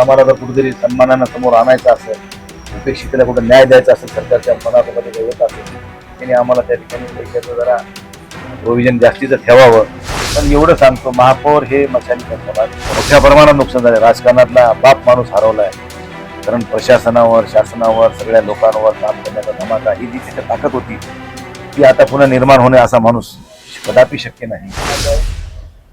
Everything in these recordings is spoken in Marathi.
आम्हाला जर कुठेतरी सन्मानानं समोर आणायचं असेल, उपेक्षितेला कुठं न्याय द्यायचा असेल, सरकारच्या मनामध्ये काही येत असेल, त्याने आम्हाला त्या ठिकाणी पैशाचं जरा प्रोव्हिजन जास्तीचं ठेवावं. पण एवढं सांगतो, महापौर हे मशालीचा होणार. मोठ्या प्रमाणात नुकसान झालं. राजकारणातला बाप माणूस हरवलाय. कारण प्रशासनावर, शासनावर, सगळ्या लोकांवर काम करण्याचा धमाका ही जी त्याची ताकद होती, ती आता पुन्हा निर्माण होणे असा माणूस कदापि शक्य नाही.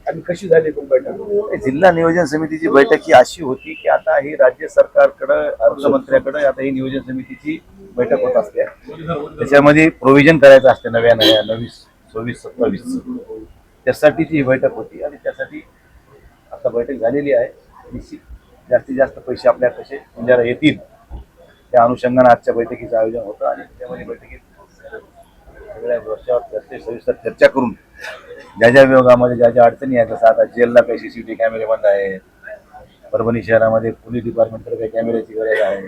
आणि कशी झाली बैठक? जिल्हा नियोजन समितीची बैठक ही अशी होती की आता ही राज्य सरकारकडे, अर्थमंत्र्याकडे आता ही नियोजन समितीची बैठक होत असते. त्याच्यामध्ये प्रोव्हिजन करायचं असते नव्या 26-27 त्यासाठीची ही बैठक होती. आणि त्यासाठी आता बैठक झालेली आहे. निश्चित जास्तीत जास्त पैसे आपल्या कसे म्हणजे येतील त्या अनुषंगाने आजच्या बैठकीचं आयोजन होतं. आणि त्यामध्ये बैठकीत सगळ्या वर्षावर सविस्तर चर्चा करून ज्या ज्या विभागामध्ये ज्या ज्या अडचणी आहेत, जसं आता जेलला काही CCTV कॅमेरे बंद आहेत, परभणी शहरामध्ये पोलीस डिपार्टमेंटकडे काही कॅमेऱ्याची गरज आहे,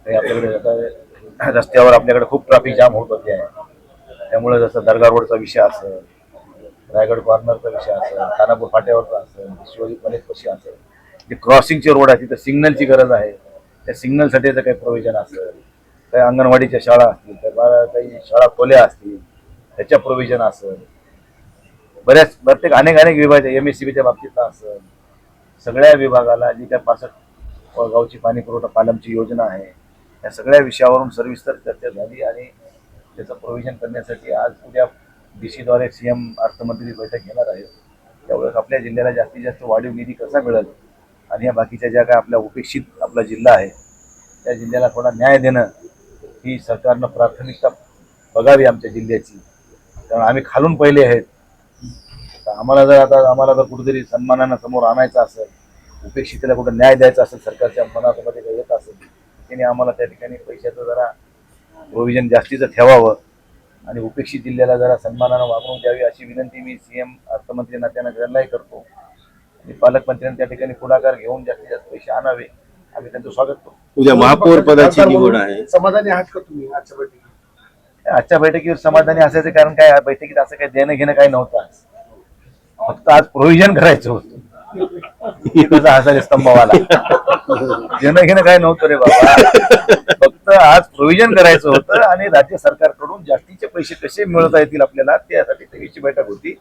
काही आपल्याकडे आता रस्त्यावर आपल्याकडे खूप ट्रॅफिक जाम होत होते आहे. त्यामुळे जसं दर्गा रोडचा विषय असेल, रायगड कॉर्नरचा विषय असेल, खानापूर फाट्यावरचा असेल, शिवाजी कॉलेजपाशी असेल, जे क्रॉसिंगचे रोड आहे तिथं सिग्नलची गरज आहे, त्या सिग्नलसाठी काही प्रोव्हिजन असेल, काही अंगणवाडीच्या शाळा असतील, काही शाळा खोल्या असतील त्याच्या प्रोव्हिजन असेल, प्रत्येक अनेक विभाग MSCBच्या बाबतीत असेल, सगळ्या विभागाला जी काय 65 गावची पाणी पुरवठा पालमची योजना आहे, या सगळ्या विषयावरून सविस्तर चर्चा झाली. आणि त्याचं प्रोव्हिजन करण्यासाठी आज उद्या DC द्वारे CM अर्थमंत्री बैठक घेणार आहे. त्यावेळेस आपल्या जिल्ह्याला जास्तीत जास्त वाढीव निधी कसा मिळेल आणि या बाकीच्या ज्या काय आपल्या उपेक्षित आपला जिल्हा आहे त्या जिल्ह्याला थोडा न्याय देणं ही सरकारनं प्राथमिकता बघावी आमच्या जिल्ह्याची. कारण आम्ही खालून पहिले आहेत. आम्हाला जर कुठेतरी सन्मानानं समोर आणायचं असेल, उपेक्षितेला कुठं न्याय द्यायचा असेल, सरकारच्या मनामध्ये काही येत असेल, त्याने आम्हाला त्या ठिकाणी पैशाचं जरा प्रोव्हिजन जास्तीचं ठेवावं आणि उपेक्षित जिल्ह्याला जरा सन्मानानं वागणूक द्यावी अशी विनंती मी CM अर्थमंत्री नात्यानं त्यांनाही करतो. आणि पालकमंत्र्यांनी त्या ठिकाणी पुढाकार घेऊन जास्तीत जास्त पैसे आणावे. आम्ही त्यांचं स्वागत करतो. उद्या महापौर पदाची निवड आहे. समाधानी आहात का तुम्ही आजच्या बैठकीत? आजच्या बैठकीवर समाधानी असायचं कारण काय, बैठकीत असं काही देणं घेणं काही नव्हतं. फक्त आज प्रोव्हिजन करायचं होतं. तुझा हसाले स्तंभवाला देणं घेणं काय नव्हतं रे बाबा. फक्त आज प्रोव्हिजन करायचं होतं आणि राज्य सरकारकडून जास्तीचे पैसे कसे मिळवता येतील आपल्याला त्यासाठी त्याची बैठक होती.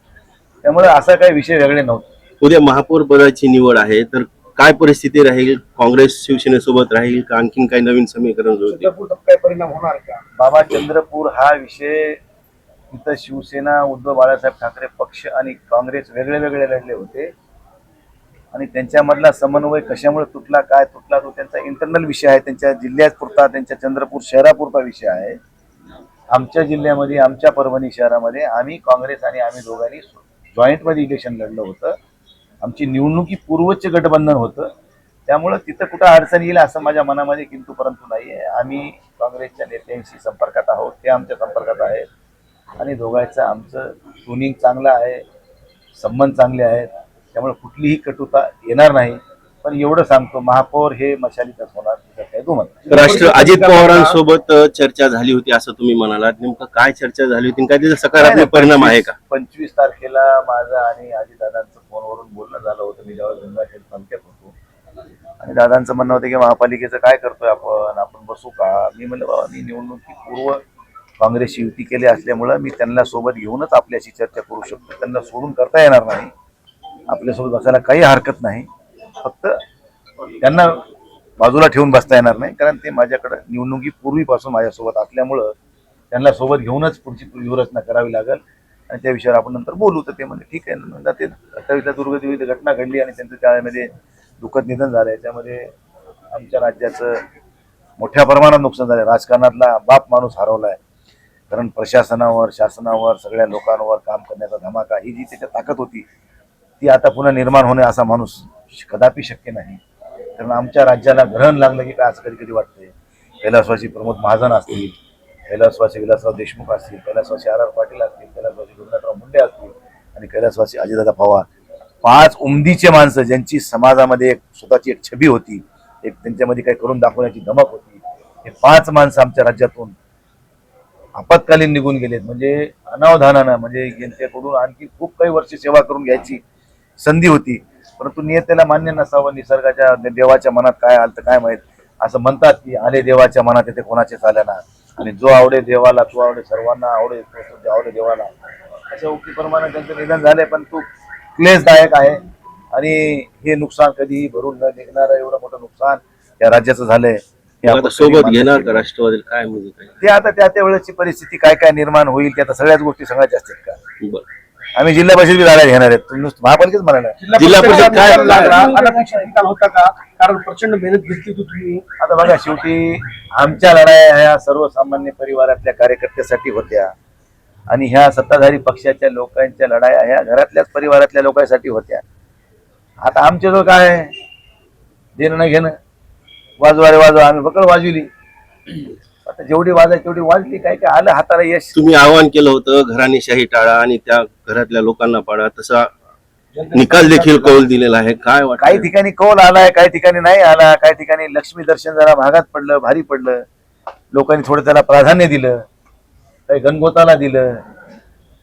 त्यामुळे असा काही विषय वेगळे नव्हते. उद्या महापौर पदाची निवड आहे तर काय परिस्थिती राहील? काँग्रेस शिवसेनेसोबत राहील का आणखीन काही नवीन समीकरण होईल? चंद्रपूर काय परिणाम होणार का? बाबा, चंद्रपूर हा विषय इथं शिवसेना, उद्धव बाळासाहेब ठाकरे पक्ष आणि काँग्रेस वेगळे लढले होते. आणि त्यांच्यामधला समन्वय कशामुळे तुटला, काय तुटला, तो त्यांचा इंटरनल विषय आहे. त्यांच्या जिल्ह्यापुरता, त्यांच्या चंद्रपूर शहरापुरता विषय आहे. आमच्या जिल्ह्यामध्ये, आमच्या परभणी शहरामध्ये आम्ही काँग्रेस आणि आम्ही दोघांनी जॉईंटमध्ये इलेक्शन लढलं होतं. आमची निवडणुकी पूर्वचे गठबंधन होतं. त्यामुळं तिथं कुठं अडचण येईल असं माझ्या मनामध्ये किंतु परंतु नाही आहे. आम्ही काँग्रेसच्या नेत्यांशी संपर्कात आहोत, ते आमच्या संपर्कात आहेत. आणि दोघांचं आमचं ट्युनिंग चांगलं आहे, संबंध चांगले आहेत. त्यामुळे कुठलीही कटुता येणार नाही. पण एवढं सांगतो, महापौर हे मशालीतच होणार. राष्ट्र अजित पवारांसोबत चर्चा झाली होती असं तुम्ही म्हणालात. नेमकं काय चर्चा झाली होती, काय त्याचा सकारात्मक परिणाम आहे का? 25 तारखेला माझं आणि अजितदादांचं फोनवरून बोलणं झालं होतं. मी जेव्हा गंगाखेड तालुक्यात होतो आणि दादांचं म्हणणं होतं की महापालिकेचं काय करतोय आपण बसू का? मी म्हणलं बाबा, मी निवडणुकीपूर्व काँग्रेसची युती केली असल्यामुळं मी त्यांना सोबत घेऊनच आपल्याशी चर्चा करू शकतो. त्यांना सोडून करता येणार नाही. आपल्यासोबत बसायला काही हरकत नाही. फक्त त्यांना बाजूला ठेवून बसता येणार नाही. कारण ते माझ्याकडं निवडणुकीपूर्वीपासून माझ्यासोबत असल्यामुळं त्यांना सोबत घेऊनच पुढची व्यूहरचना करावी लागेल. आणि त्या विषयावर आपण नंतर बोलू. तर ते म्हणजे ठीक आहे. नंतर ते 28ला दुर्गदेवी घटना घडली आणि त्यांचं त्यामध्ये दुःखद निधन झालं. याच्यामध्ये आमच्या राज्याचं मोठ्या प्रमाणात नुकसान झालं. राजकारणातला बाप माणूस हरवलाय. कारण प्रशासनावर, शासनावर, सगळ्या लोकांवर काम करण्याचा धमाका ही जी त्याची ताकद होती, ती आता पुन्हा निर्माण होणे असा माणूस कदापि शक्य नाही. कारण आमच्या राज्याला ग्रहण लागलं की काय असं कधी कधी वाटतंय. कैलासवासी प्रमोद महाजन असतील, कैलासवासी विलासराव देशमुख असतील, कैलासवासी RR पाटील असतील, कैलासवासी गुरुनाथराव मुंडे असतील आणि कैलासवासी अजितदादा पवार, 5 उमदीचे माणसं ज्यांची समाजामध्ये एक स्वतःची एक छबी होती, एक त्यांच्यामध्ये काही करून दाखवण्याची धमक होती. हे 5 माणसं आमच्या राज्यातून आपत्कालीन निघून गेलेत. म्हणजे अनावधानानं, म्हणजे यांच्याकडून आणखी खूप काही वर्ष सेवा करून घ्यायची संधी होती. परंतु नियतेला मान्य नसावं, निसर्गाच्या देवाच्या मनात काय आलं तर काय माहित. असं म्हणतात की आले देवाच्या मनात येते कोणाचे चालेना, आणि जो आवडे देवाला तो आवडे सर्वांना, आवडे तो आवडे देवाला, अशा उक्तीप्रमाणे त्यांचं निधन झालंय. पण तो क्लेशदायक आहे आणि हे नुकसान कधीही भरून न निघणारं एवढं मोठं नुकसान या राज्याचं झालंय. हे मग आपण आता सोबत कधी घेणार मान्य का राष्ट्रवादी, काय म्हणजे काय? ते आता त्या वेळेची परिस्थिती काय काय निर्माण होईल ते आता सगळ्याच गोष्टी सांगायच्या असतात का. बरं. आम्ही जिल्हा परिषद जागा घेणार आहेत, तुम्ही नुसतं महापालिकेच म्हणाला. जिल्हा परिषद काय- अनपेक्षित निकाल होता का? कारण प्रचंड मेहनत घेतली होती तुम्ही. आता बघा, शेवटी आमच्या लढाया ह्या सर्वसामान्य परिवारातल्या कार्यकर्त्यासाठी होत्या आणि ह्या सत्ताधारी पक्षाच्या लोकांच्या लढाया ह्या घरातल्याच परिवारातल्या लोकांसाठी होत्या. आता आमच्या जो काय देणं न घेणं, वाजवा रे वाजवा, आम्ही बकळ वाजविली. आता जेवढी वाजाय तेवढी वाजली, काय काय आलं हाताला यश. तुम्ही आवाहन केलं होतं घराणेशाही टाळा आणि त्या घरातल्या लोकांना पाडा, तसा निकाल देखील कौल दिलेला आहे. काय काही वाटतं? ठिकाणी कौल आलाय, काही ठिकाणी नाही आला, काही ठिकाणी लक्ष्मी दर्शन जरा भागात पडलं, भारी पडलं, लोकांनी थोडं त्याला प्राधान्य दिलं, काही गणगोताला दिलं.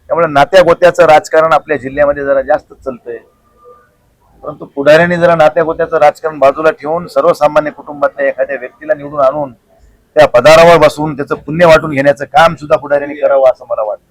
त्यामुळे नात्या गोत्याचं राजकारण आपल्या जिल्ह्यामध्ये जरा जास्त चालतंय. परंतु पुढाऱ्यांनी जरा नात्या गोत्याचं राजकारण बाजूला ठेवून सर्वसामान्य कुटुंबातल्या एखाद्या व्यक्तीला निवडून आणून त्या पदारावर बसून त्याचं पुण्य वाटून घेण्याचं काम सुद्धा पुढाऱ्यांनी करावं असं मला वाटतं.